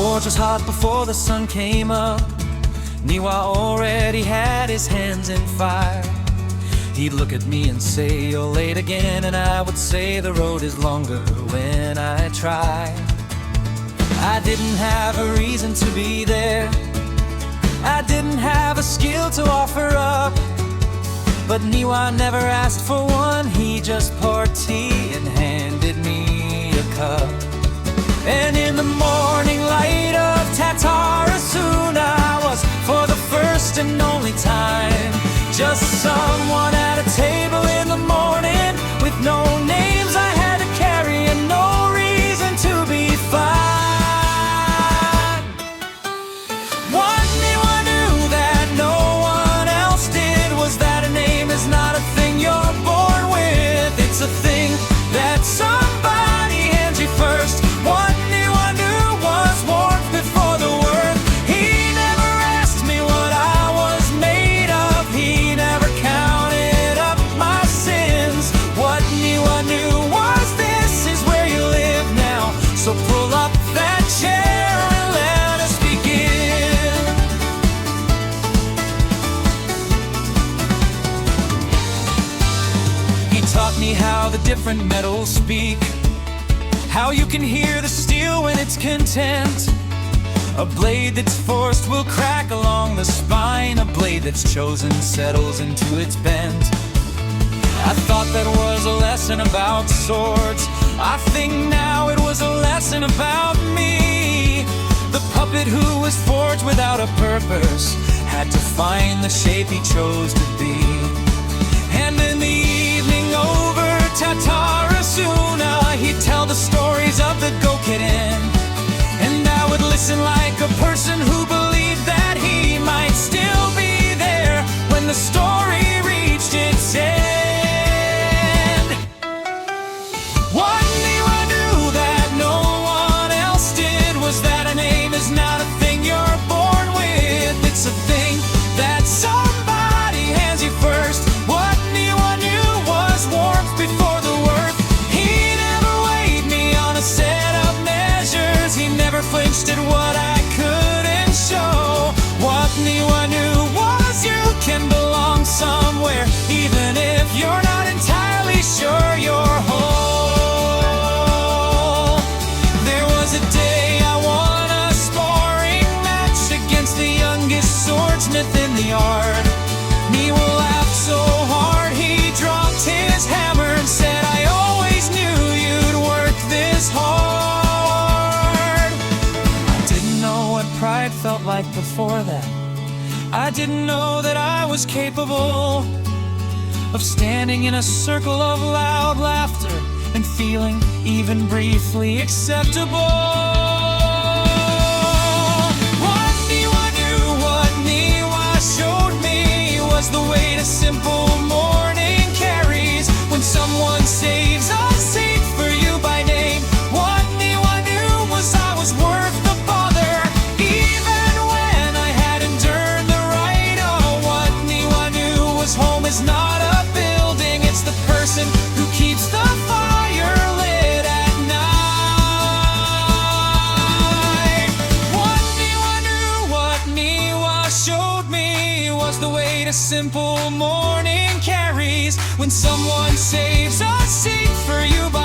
forge was hot before the sun came up. Niwa already had his hands in fire. He'd look at me and say, "You're late again," and I would say, "The road is longer when I try." I didn't have a reason to be there. I didn't have a skill to offer up. But Niwa never asked for one. He just poured tea and handed me a cup. And in the morning light of Tatarasuna, I was, for the first and only time, just someone at a table in the morning, with no names I had to carry and no reason to be fine. What Niwa knew that no one else did was that a name is not a thing you're born with. It's a thing that somebody hands you first. What Niwa knew was warmth before the word. He never asked me what I was made of. He never counted up my sins. What Niwa knew was, this is where you live now. So pull up that chair and let us begin. He taught me how the different metals speak, how you can hear the steel when it's content. A blade that's forced will crack along the spine. A blade that's chosen settles into its bent. I thought that was a lesson about swords. I think now it was a lesson about me. The puppet who was forged without a purpose had to find the shape he chose to be. And in the evening over Tatarasuna, he'd tell the stories of the Gokiden. And I would listen like a person who believed that he might still be there when the story reached its end. What Niwa knew that no one else did was that a name is not a thing you're born with. It's a thing that somebody hands you first. What Niwa knew was warmth before the worth. He never weighed me on a set of measures. He never flinched at what I couldn't show. What Niwa knew was, you can belong somewhere, even if you're not entirely sure you're whole. There was a day I won a sparring match against the youngest swordsmith in the yard. Niwa laughed so hard he dropped his hammer and said, "I always knew you'd work this hard." I didn't know what pride felt like before that. I didn't know that I was capable of standing in a circle of loud laughter and feeling even briefly acceptable. What Niwa knew, what Niwa showed me, was the weight a simple morning carries when someone saves a seat for you by name. What Niwa knew was, I was worth the bother, even when I hadn't earned the right. Oh, what Niwa knew was, home is not a building, it's the person who keeps the fire lit at night. What Niwa knew, what Niwa showed me, was the weight a simple morning carries when someone saves a seat for you by